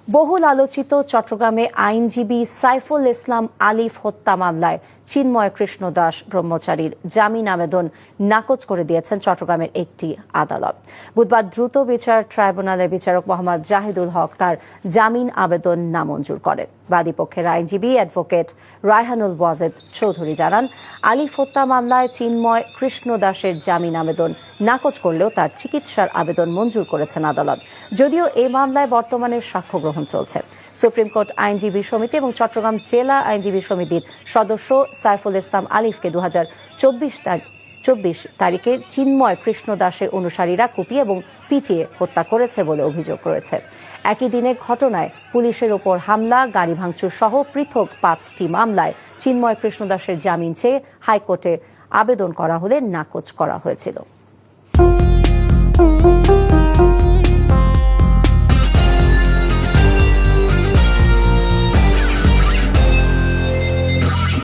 বহুল আলোচিত চট্টগ্রামে আইনজীবী সাইফুল ইসলাম আলিফ হত্যা মামলায় চিন্ময় কৃষ্ণ দাস ব্রহ্মচারীর জামিন আবেদন নাকচ করে দিয়েছেন চট্টগ্রামের একটি আদালত। বুধবার দ্রুত বিচার ট্রাইব্যুনালের বিচারক মোহাম্মদ জাহিদুল হক তার জামিন আবেদন নামঞ্জুর করেন। বাদীপক্ষের আইনজীবী অ্যাডভোকেট রায়হানুল ওয়াজেদ চৌধুরী জানান, আলিফ হত্যা মামলায় চিন্ময় কৃষ্ণ দাসের জামিন আবেদন নাকচ করলেও তার চিকিৎসার আবেদন মঞ্জুর করেছেন আদালত। যদিও এই মামলায় বর্তমানে সাক্ষ্য গ্রহণ চলছে। সুপ্রিম কোর্ট আইনজীবী সমিতি এবং চট্টগ্রাম জেলা আইনজীবী সমিতির সদস্য সাইফুল ইসলাম আলিফকে 2024 তারিখে চিন্ময় কৃষ্ণ দাসের অনুসারীরা কুপিয়ে এবং পিটিয়ে হত্যা করেছে বলে অভিযোগ রয়েছে। একই দিনে ঘটনায় পুলিশের ওপর হামলা, গাড়ি ভাঙচুর সহ পৃথক 5টি মামলায় চিন্ময় কৃষ্ণ দাসের জামিন চেয়ে হাইকোর্টে আবেদন করা হলে নাকচ করা হয়েছিল।